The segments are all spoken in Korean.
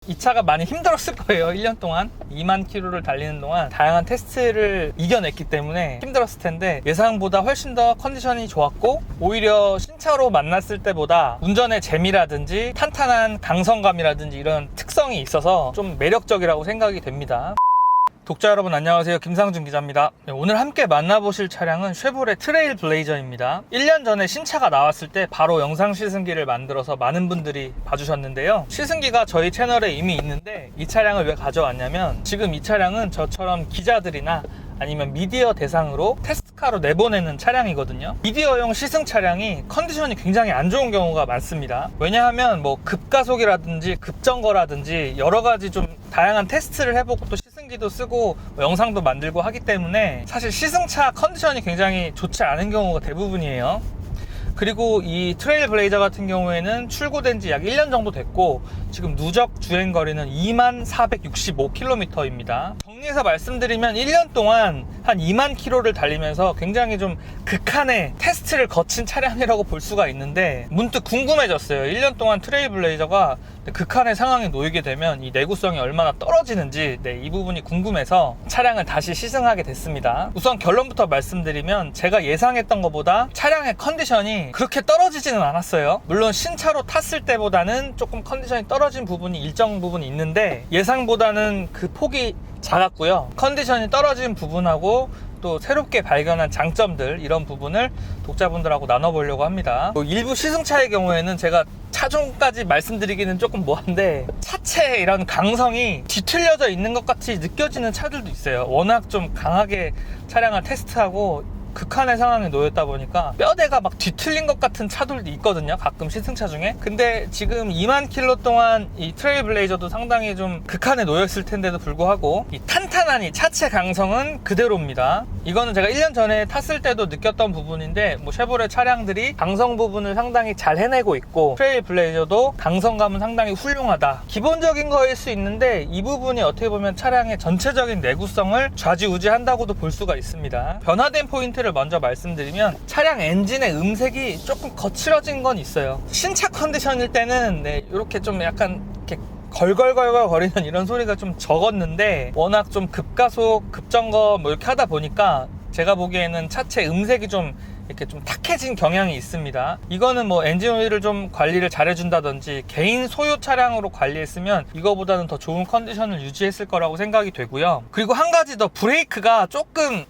이 차가 많이 힘들었을 거예요. 1년 동안 2만 킬로를 달리는 동안 다양한 테스트를 이겨냈기 때문에 힘들었을 텐데 예상보다 훨씬 더 컨디션이 좋았고 오히려 신차로 만났을 때보다 운전의 재미라든지 탄탄한 강성감이라든지 이런 특성이 있어서 좀 매력적이라고 생각이 됩니다. 독자 여러분 안녕하세요. 김상준 기자입니다. 오늘 함께 만나보실 차량은 쉐보레 트레일 블레이저입니다. 1년 전에 신차가 나왔을 때 바로 영상 시승기를 만들어서 많은 분들이 봐주셨는데요. 시승기가 저희 채널에 이미 있는데 이 차량을 왜 가져왔냐면 지금 이 차량은 저처럼 기자들이나 아니면 미디어 대상으로 테스트카로 내보내는 차량이거든요. 미디어용 시승 차량이 컨디션이 굉장히 안 좋은 경우가 많습니다. 왜냐하면 뭐 급가속이라든지 급정거라든지 여러 가지 좀 다양한 테스트를 해보고 또 시승기도 쓰고 뭐 영상도 만들고 하기 때문에 사실 시승차 컨디션이 굉장히 좋지 않은 경우가 대부분이에요. 그리고 이 트레일 블레이저 같은 경우에는 출고된 지 약 1년 정도 됐고 지금 누적 주행거리는 2465km입니다. 정리해서 말씀드리면 1년 동안 한 2만 km를 달리면서 굉장히 좀 극한의 테스트를 거친 차량이라고 볼 수가 있는데 문득 궁금해졌어요. 1년 동안 트레일 블레이저가 극한의 상황에 놓이게 되면 이 내구성이 얼마나 떨어지는지 이 부분이 궁금해서 차량을 다시 시승하게 됐습니다. 우선 결론부터 말씀드리면 제가 예상했던 것보다 차량의 컨디션이 그렇게 떨어지지는 않았어요. 물론 신차로 탔을 때보다는 조금 컨디션이 떨어진 부분이 일정 부분 있는데 예상보다는 그 폭이 작았고요. 컨디션이 떨어진 부분하고 또 새롭게 발견한 장점들 이런 부분을 독자분들하고 나눠보려고 합니다. 일부 시승차의 경우에는 제가 차종까지 말씀드리기는 조금 뭐한데 차체 이런 강성이 뒤틀려져 있는 것 같이 느껴지는 차들도 있어요. 워낙 좀 강하게 차량을 테스트하고 극한의 상황에 놓였다 보니까 뼈대가 막 뒤틀린 것 같은 차들도 있거든요. 가끔 시승차 중에. 근데 지금 2만 킬로 동안 이 트레일 블레이저도 상당히 좀 극한에 놓였을 텐데도 불구하고 이 탄탄한 이 차체 강성은 그대로입니다. 이거는 제가 1년 전에 탔을 때도 느꼈던 부분인데 뭐 쉐보레 차량들이 강성 부분을 상당히 잘 해내고 있고 트레일 블레이저도 강성감은 상당히 훌륭하다. 기본적인 거일 수 있는데 이 부분이 어떻게 보면 차량의 전체적인 내구성을 좌지우지한다고도 볼 수가 있습니다. 변화된 포인트 를 먼저 말씀드리면 차량 엔진의 음색이 조금 거칠어진 건 있어요. 신차 컨디션일 때는 이렇게 좀 약간 이렇게 걸걸걸걸 거리는 이런 소리가 좀 적었는데 워낙 좀 급가속, 급정거 뭐 이렇게 하다 보니까 제가 보기에는 차체 음색이 좀 이렇게 좀 탁해진 경향이 있습니다. 이거는 뭐 엔진 오일을 좀 관리를 잘 해준다든지 개인 소유 차량으로 관리했으면 이거보다는 더 좋은 컨디션을 유지했을 거라고 생각이 되고요. 그리고 한 가지 더 브레이크가 조금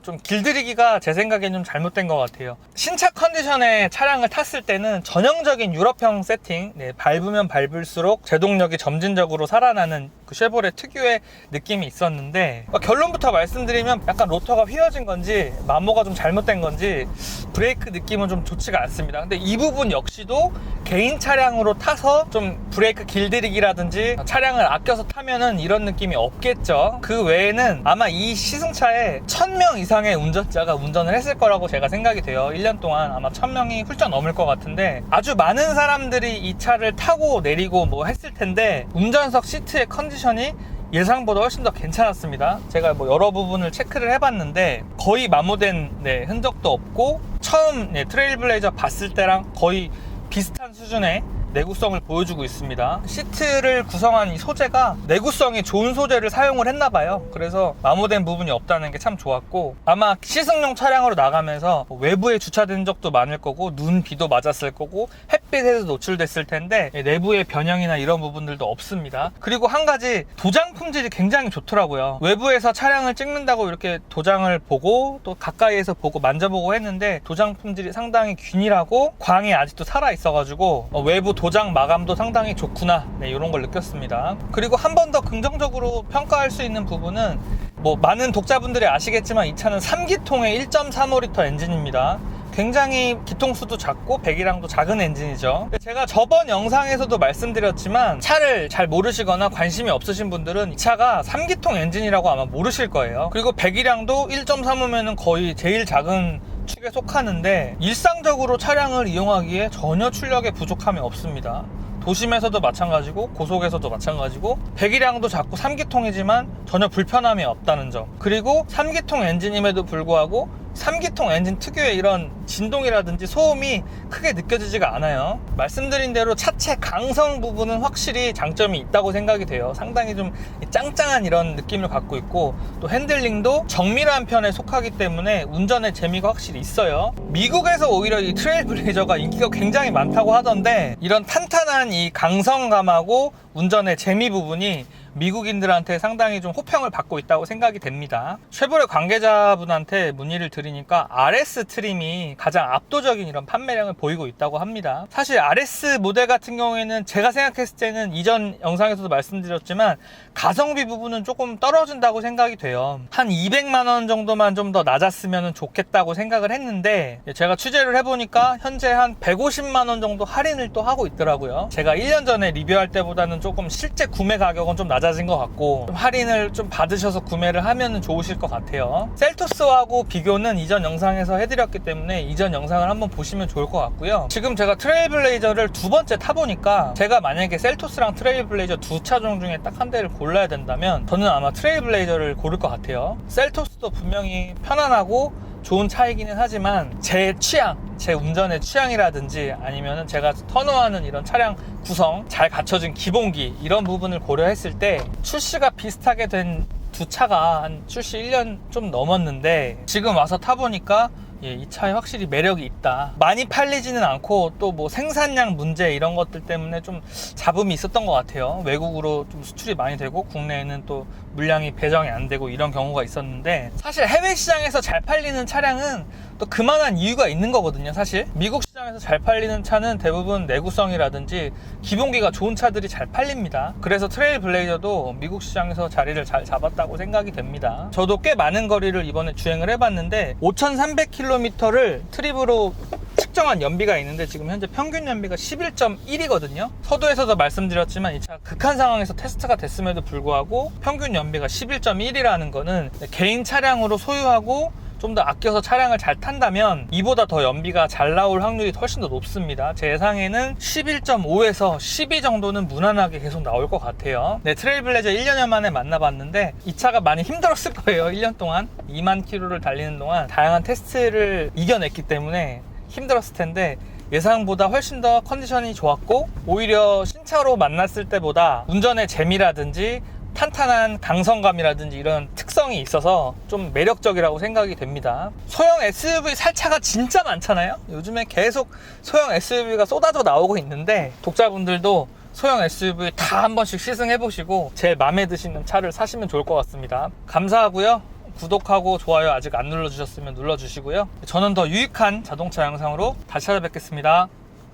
좀 길들이기가 제 생각엔 좀 잘못된 것 같아요. 신차 컨디션의 차량을 탔을 때는 전형적인 유럽형 세팅, 밟으면 밟을수록 제동력이 점진적으로 살아나는 그 쉐보레 특유의 느낌이 있었는데 결론부터 말씀드리면 약간 로터가 휘어진 건지 마모가 좀 잘못된 건지 브레이크 느낌은 좀 좋지가 않습니다. 근데 이 부분 역시도 개인 차량으로 타서 좀 브레이크 길들이기라든지 차량을 아껴서 타면은 이런 느낌이 없겠죠. 그 외에는 아마 이 시승차에 1000명 이상의 운전자가 운전을 했을 거라고 제가 생각이 돼요. 1년 동안 아마 1000명이 훌쩍 넘을 것 같은데 아주 많은 사람들이 이 차를 타고 내리고 뭐 했을 텐데 운전석 시트의 컨디션이 예상보다 훨씬 더 괜찮았습니다. 제가 뭐 여러 부분을 체크를 해봤는데 거의 마모된 흔적도 없고 처음 트레일 블레이저 봤을 때랑 거의 비슷한 수준의 내구성을 보여주고 있습니다. 시트를 구성한 이 소재가 내구성이 좋은 소재를 사용을 했나봐요. 그래서 마모된 부분이 없다는 게 참 좋았고 아마 시승용 차량으로 나가면서 외부에 주차된 적도 많을 거고 눈, 비도 맞았을 거고 햇빛에도 노출됐을 텐데 내부의 변형이나 이런 부분들도 없습니다. 그리고 한 가지 도장 품질이 굉장히 좋더라고요. 외부에서 차량을 찍는다고 이렇게 도장을 보고 또 가까이에서 보고 만져보고 했는데 도장 품질이 상당히 균일하고 광이 아직도 살아있어가지고 외부 도장 마감도 상당히 좋구나 이런 걸 느꼈습니다. 그리고 한 번 더 긍정적으로 평가할 수 있는 부분은 뭐 많은 독자분들이 아시겠지만 이 차는 3기통의 1.35L 엔진입니다. 굉장히 기통수도 작고 배기량도 작은 엔진이죠. 제가 저번 영상에서도 말씀드렸지만 차를 잘 모르시거나 관심이 없으신 분들은 이 차가 3기통 엔진이라고 아마 모르실 거예요. 그리고 배기량도 1.35면은 거의 제일 작은 축에 속하는데 일상적으로 차량을 이용하기에 전혀 출력에 부족함이 없습니다. 도심에서도 마찬가지고 고속에서도 마찬가지고 배기량도 작고 3기통이지만 전혀 불편함이 없다는 점. 그리고 3기통 엔진임에도 불구하고 3기통 엔진 특유의 이런 진동이라든지 소음이 크게 느껴지지가 않아요. 말씀드린 대로 차체 강성 부분은 확실히 장점이 있다고 생각이 돼요. 상당히 좀 짱짱한 이런 느낌을 갖고 있고, 또 핸들링도 정밀한 편에 속하기 때문에 운전의 재미가 확실히 있어요. 미국에서 오히려 이 트레일블레이저가 인기가 굉장히 많다고 하던데, 이런 탄탄한 이 강성감하고 운전의 재미 부분이 미국인들한테 상당히 좀 호평을 받고 있다고 생각이 됩니다. 쉐보레 관계자분한테 문의를 드리니까 RS 트림이 가장 압도적인 이런 판매량을 보이고 있다고 합니다. 사실 RS 모델 같은 경우에는 제가 생각했을 때는 이전 영상에서도 말씀드렸지만 가성비 부분은 조금 떨어진다고 생각이 돼요. 한 200만 원 정도만 좀 더 낮았으면 좋겠다고 생각을 했는데, 제가 취재를 해보니까 현재 한 150만 원 정도 할인을 또 하고 있더라고요. 제가 1년 전에 리뷰할 때보다는 조금 실제 구매 가격은 좀 낮아진 것 같고, 좀 할인을 좀 받으셔서 구매를 하면 좋으실 것 같아요. 셀토스하고 비교는 이전 영상에서 해드렸기 때문에 이전 영상을 한번 보시면 좋을 것 같고요. 지금 제가 트레일블레이저를 두 번째 타보니까, 제가 만약에 셀토스랑 트레일블레이저 두 차종 중에 딱 한 대를 골라야 된다면 저는 아마 트레일블레이저를 고를 것 같아요. 셀토스도 분명히 편안하고 좋은 차이기는 하지만 제 취향, 제 운전의 취향이라든지 아니면은 제가 선호하는 이런 차량 구성, 잘 갖춰진 기본기, 이런 부분을 고려했을 때 출시가 비슷하게 된 두 차가 한 출시 1년 좀 넘었는데, 지금 와서 타보니까 이 차에 확실히 매력이 있다. 많이 팔리지는 않고 또 뭐 생산량 문제 이런 것들 때문에 좀 잡음이 있었던 것 같아요. 외국으로 좀 수출이 많이 되고 국내에는 또 물량이 배정이 안 되고 이런 경우가 있었는데, 사실 해외 시장에서 잘 팔리는 차량은 또 그만한 이유가 있는 거거든요. 사실 미국 시장에서 잘 팔리는 차는 대부분 내구성이라든지 기본기가 좋은 차들이 잘 팔립니다. 그래서 트레일블레이저도 미국 시장에서 자리를 잘 잡았다고 생각이 됩니다. 저도 꽤 많은 거리를 이번에 주행을 해봤는데 5,300km를 트립으로 측정한 연비가 있는데, 지금 현재 평균 연비가 11.1이거든요 서두에서도 말씀드렸지만 이 차 극한 상황에서 테스트가 됐음에도 불구하고 평균 연비가 11.1이라는 거는 개인 차량으로 소유하고 좀 더 아껴서 차량을 잘 탄다면 이보다 더 연비가 잘 나올 확률이 훨씬 더 높습니다. 제 예상에는 11.5에서 12 정도는 무난하게 계속 나올 것 같아요. 네, 트레일블레이저 1년여 만에 만나봤는데 이 차가 많이 힘들었을 거예요. 1년 동안 2만 킬로를 달리는 동안 다양한 테스트를 이겨냈기 때문에 힘들었을 텐데, 예상보다 훨씬 더 컨디션이 좋았고, 오히려 신차로 만났을 때보다 운전의 재미라든지 탄탄한 강성감이라든지 이런 특성이 있어서 좀 매력적이라고 생각이 됩니다. 소형 SUV 살 차가 진짜 많잖아요. 요즘에 계속 소형 SUV가 쏟아져 나오고 있는데, 독자분들도 소형 SUV 다 한 번씩 시승해보시고 제일 마음에 드시는 차를 사시면 좋을 것 같습니다. 감사하고요. 구독하고 좋아요 아직 안 눌러주셨으면 눌러주시고요. 저는 더 유익한 자동차 영상으로 다시 찾아뵙겠습니다.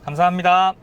감사합니다.